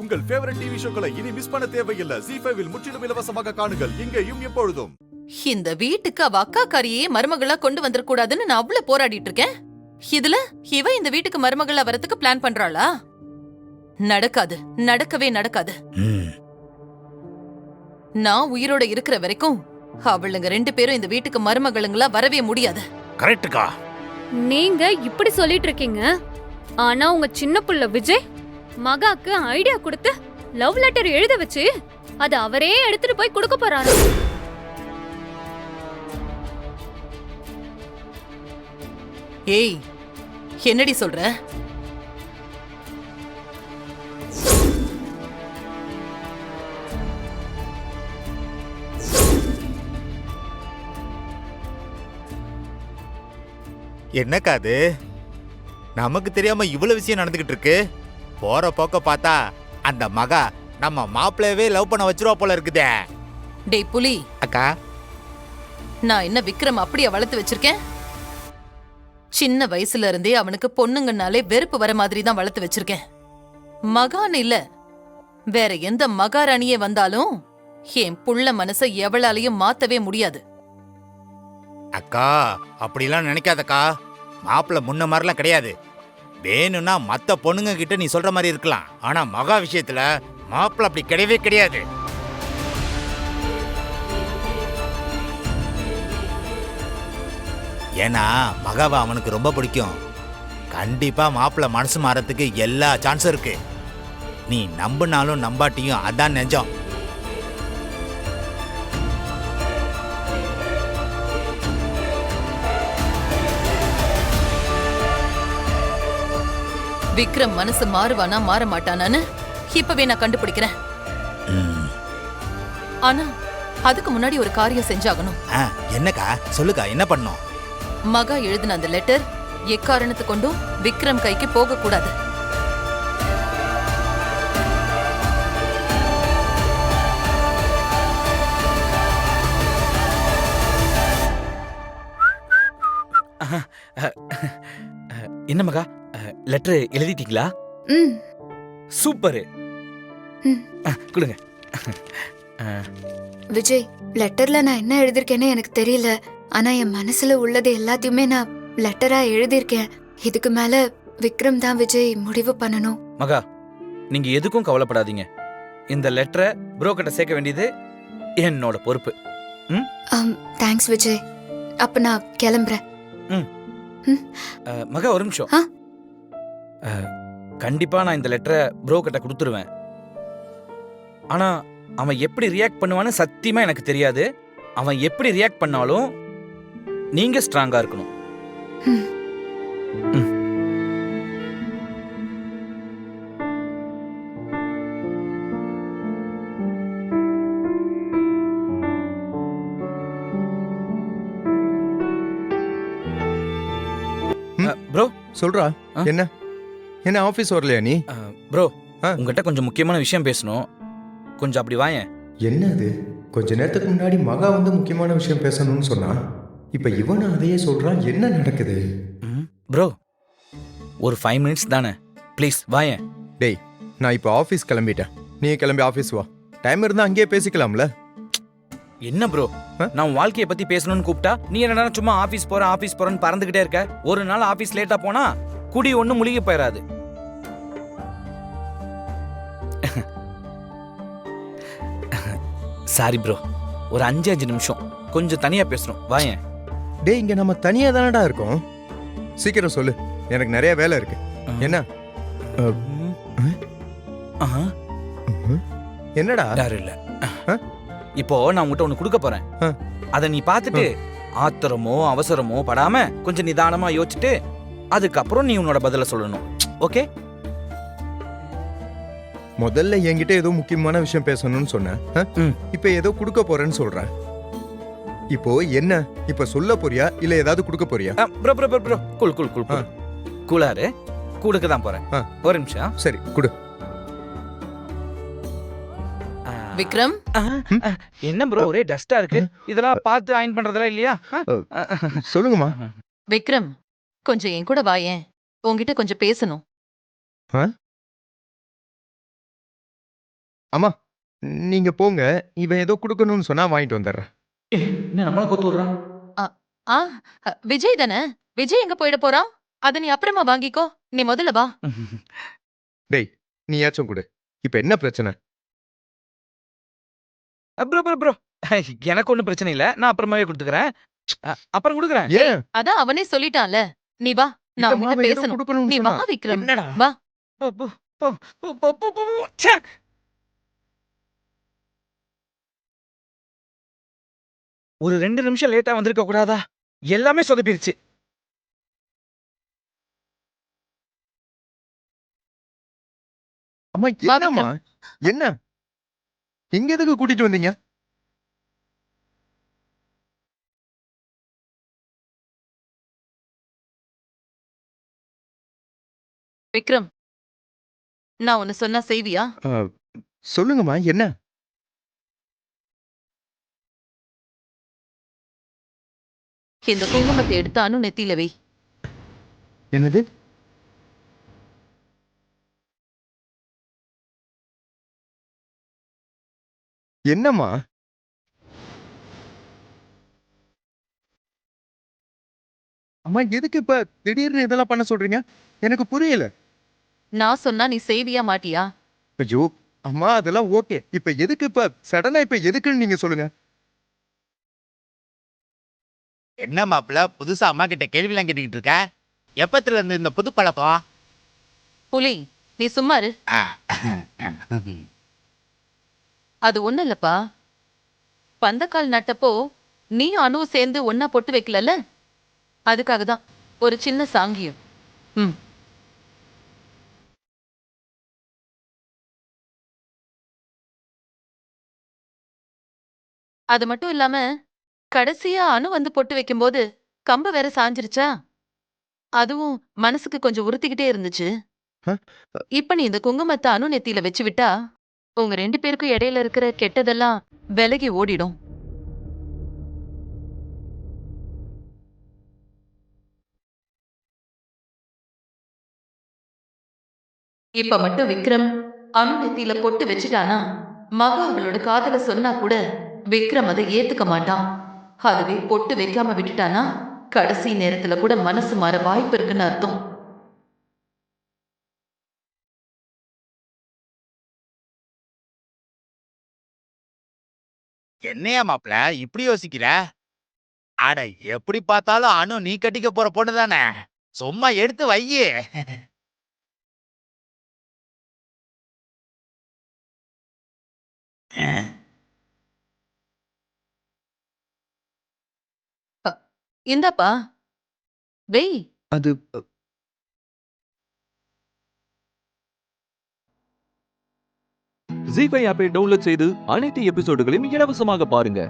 உங்கள் favourite TV ஷோக்களை இனி miss பண்ண தேவையில்லை. ஜீ5 இல் முற்றிலும் இலவசமாக காணுங்கள். இங்கேயும் எப்பொழுதும். இந்த வீட்டுக்கு அவ அக்கா காரியே மருமகளா கொண்டு வந்துடக்கூடாதுன்னு நான் அவ்வளவு போராடிட்டு இருக்கேன். இதுல இவ இந்த வீட்டுக்கு மருமகளா வரதுக்கு பிளான் பண்றாளா? நடக்காது, நடக்கவே நடக்காது. நான் உயிரோட இருக்கிற வரைக்கும் அவளுங்க 2 பேரும் இந்த வீட்டுக்கு மருமகளுங்களா வரவே முடியாது. கரெக்ட்டுக்கா. நீங்க இப்படி சொல்லிட்டு இருக்கீங்க, ஆனா உங்க சின்ன புள்ள விஜய் மகாக்கு ஐடியா கொடுத்து லவ் லெட்டர் எழுத வச்சு அது அவரே எடுத்துட்டு போய் கொடுக்க போறாரு. ஏய், என்னடி சொல்ற? என்னக்கா அது? நமக்கு தெரியாம இவ்வளவு விஷயம் நடந்துகிட்டு இருக்கு. போற போக்க பார்த்தா அந்த மகா நம்ம மாப்பிளையவே லவ் பண்ண வச்சிருவா போல இருக்குதே. டேய் புலி, அக்கா, நான் என்ன விக்ரம் அப்படியே வளர்த்து வச்சிருக்கேன்? சின்ன வயசுல இருந்தே அவனுக்கு பொண்ணுங்கனாலே வெறுப்பு வர மாதிரி தான் வளர்த்து வச்சிருக்கேன். மகான் இல்ல, வேற எந்த மகாராணியே வந்தாலும் என் புள்ள மனச எவளாலையும் மாத்தவே முடியாது. அக்கா அப்படிலாம் நினைக்காதக்கா. மாப்பிள்ள முன்ன மாதிரிலாம் கிடையாது. வேணும்னா மத்த பொண்ணுங்க கிட்ட நீ சொல்ற மாதிரி இருக்கலாம், ஆனா மகா விஷயத்துல மாப்பிள்ள அப்படி கிடையவே கிடையாது. ஏன்னா மகாவை அவனுக்கு ரொம்ப பிடிக்கும். கண்டிப்பா மாப்பிள்ள மனசு மாறத்துக்கு எல்லா சான்ஸும் இருக்கு. நீ நம்பினாலும் நம்பாட்டியும் அதான் நிஜம். விக்ரம் மனசு மாறுவானா மாற மாட்டானான்னு இப்பவே நான் கண்டுபிடிக்கிறேன். ஆனா அதுக்கு முன்னாடி ஒரு காரியம் செஞ்சாகணும். என்னக்கா? சொல்லுக்கா, என்ன பண்ணும்? மகா எழுதின அந்த லெட்டர் எக்காரணத்து கொண்டும் விக்ரம் கைக்கு போக கூடாது. என்ன மகா, லெட்டர் எழுதிட்டீங்களா? சூப்பர், கொடுங்க. விஜய், லெட்டர்ல நான் என்ன எழுதிருக்கேன்னு எனக்கு தெரியல. ஆனா என் மனசுல உள்ளது எல்லாத்தையுமே நான் லெட்டரா எழுதியிருக்கேன். இதுக்கு மேல விக்ரம் தான் விஜய் முடிவு பண்ணணும். மகா, நீங்க எதுக்கும் கவலைப்படாதீங்க. இந்த லெட்டரை புரோக்கர்ட்ட சேர்க்க வேண்டியது என்னோட பொறுப்பு. தேங்க்ஸ் விஜய். அப்ப நான் கிளம்புறேன். மகா ஒரு நிமிஷம். கண்டிப்பா நான் இந்த லெட்டரை புரோக்கர்ட்ட கொடுத்துருவேன். ஆனா அவன் எப்படி ரியாக்ட் பண்ணுவான்னு சத்தியமா எனக்கு தெரியாது. அவன் எப்படி ரியாக்ட் பண்ணாலும் நீங்க ஸ்ட்ராங்கா இருக்கணும். ப்ரோ சொல்றா. என்ன என்ன ஆபீஸ் வரலையா நீ? ப்ரோ, உங்ககிட்ட கொஞ்சம் முக்கியமான விஷயம் பேசணும். கொஞ்சம் அப்படி வாயேன். என்ன அது? கொஞ்ச நேரத்துக்கு முன்னாடி மகா வந்து முக்கியமான விஷயம் பேசணும்னு சொன்னா, இப்ப இவன் அதையே சொல்றான். என்ன நடக்குது? ப்ரோ, ஒரு 5 மினிட்ஸ் தானே, ப்ளீஸ் வாயேன். டேய், நான் இப்ப ஆபீஸ் கிளம்பிட்டேன். நீ கிளம்பி ஆபீஸ் வா. டைம் இருந்தா அங்கேயே பேசிக்கலாம்ல. என்ன ப்ரோ, நான் வாழ்க்கையை பத்தி பேசணும்னு கூப்பிட்டா நீ என்னடா சும்மா ஆபீஸ் போறேன்னு பறந்துகிட்டே இருக்க. ஒரு நாள் ஆபீஸ் லேட்டா போனா குடி ஒண்ணு முழுகி போயிடாது. சாரி ப்ரோ, ஒரு 5 நிமிஷம் கொஞ்சம் தனியா பேசணும், வாயேன். டேய், இங்க நம்ம தனியா தானடா இருக்கோம். சீக்கிரம் சொல்லு, எனக்கு நிறைய வேலை இருக்கு. என்ன? என்னடா? யாரும் இல்ல. இப்போ நான் உங்ககிட்ட ஒண்ணு கொடுக்க போறேன். அத நீ பார்த்துட்டு ஆத்திரமோ அவசரமோ படாம கொஞ்சம் நிதானமா யோசிச்சுட்டு அதுக்கப்புறம் நீ உன்னோட பதில சொல்லணும். ஓகே? முதல்ல என்கிட்ட ஏதோ முக்கியமான விஷயம் பேசணும்னு சொன்னேன். இப்ப ஏதோ கொடுக்க போறேன்னு சொல்றேன். இப்போ என்ன? இப்ப சொல்ல போறியா இல்ல ஏதாவது கொடுக்க போறியா? ப்ரோ ப்ரோ ப்ரோ, கூல் கூலாரு, கொடுக்க தான் போறேன். ஒரு நிமிஷம். சரி, கொடு. விக்ரம், என்ன ப்ரோ ஒரே டஸ்டா இருக்கு? இதெல்லாம் பார்த்து அயன் பண்றதெல்லாம் இல்லையா? சொல்லுங்கம்மா. விக்ரம், கொஞ்சம் என் கூட வாயேன். உன்கிட்ட கொஞ்சம் பேசணும். அம்மா நீங்க போங்க, இவன் ஏதோ கொடுக்கணும்னு சொன்னா வாங்கிட்டு வந்துடுறேன். என்ன நம்மள கொத்து விடுறான்? ஆ விஜய் தானே? விஜய் எங்க போயிட போறான்? அத நீ அப்புறமா வாங்கிக்கோ. நீ முதல்ல வா. டேய் நீயாச்சும் கொடு. இப்ப என்ன பிரச்சனை? ப்ரோ ப்ரோ ப்ரோ எனக்கு ஒன்றும் பிரச்சனை இல்லை, நான் அப்புறமாவே கொடுத்துக்கிறேன். அப்புறம் கொடுக்குறேன். ஏன் அதான் அவனே சொல்லிட்டான்ல. நீ வா. நான் இல்லம்மா, உன்கிட்ட அவன் ஏதோ பேசணும். கொடுக்கணும்னு நீ வா சொன்னான். விக்ரம். என்னடா? வா. போ, போ, போ, போ, போ, போ, போ, போ. ச்சே. ஒரு 2 நிமிஷம் லேட்டா வந்திருக்க கூடாதா? எல்லாமே சொதப்பிருச்சு. அம்மா வா, என்னம்மா? என்ன இங்க எதுக்கு கூட்டிட்டு வந்தீங்க? விக்ரம், நான் ஒன்னு சொன்னா செய்வியா? ஆ, சொல்லுங்கம்மா என்ன? இந்த குங்குமத்தை எடுத்து அனு நெத்தியில வை. என்னது? என்னம்மா? அம்மா எதுக்கு இப்ப திடீர்னு இதெல்லாம் பண்ண சொல்றீங்க? எனக்கு புரியல. நான் சொன்னா நீ செய்வியா மாட்டியா? ஐயோ அம்மா அதெல்லாம் ஓகே. இப்ப எதுக்கு இப்ப சடனா இப்ப எதுக்குன்னு நீங்க சொல்லுங்க. என்ன மாப்பிள்ள புதுசா அம்மா கிட்ட கேள்விலாம் கேட்டுக்கிட்டு இருக்க? எப்பத்துல இருந்து இந்த புது பழக்கம்? புலி, நீ சும்மா இரு. ஆ. அது ஒண்ணு இல்லப்பா. பந்தக்கால் நட்டப்போ நீயும் அனுவும் சேர்ந்து ஒன்னா பொட்டு வைக்கலல்ல? அதுக்காக தான் ஒரு சின்ன சாங்கியம். ம். அது மட்டும் இல்லாம கடைசியா அணு வந்து பொட்டு வைக்கும்போது கம்பு வேற சாஞ்சிருச்சா? அதுவும் மனசுக்கு கொஞ்சம் உறுத்திக்கிட்டே இருந்துச்சு. ஆ? இப்ப நீ இந்த குங்குமத்தை அணு நெத்தியில வச்சு விட்டா உங்க 2 பேருக்கும் இடையில இருக்கிற கெட்டதெல்லாம் விலகி ஓடிடும். இப்ப மட்டும் விக்ரம் அணு நெத்தியில பொட்டு வச்சுட்டானா மகா அவளோட காதல சொன்னா கூட விக்ரம் அதை ஏத்துக்க மாட்டான். அதுவே பொட்டு வைக்காம விட்டுட்டானா கடைசி நேரத்துல கூட மனசு மாற வாய்ப்பு இருக்குன்னு அர்த்தம். என்னையா மாப்பிள்ள இப்படி யோசிக்கிற? அட எப்படி பார்த்தாலும் அனு நீ கட்டிக்க போற பொண்ணு தானே, சும்மா எடுத்து வையி. இந்தாப்பா வெய். அது ஜீ5 ஆப்பை டவுன்லோட் செய்து அனைத்து எபிசோடுகளையும் இலவசமாக பாருங்க.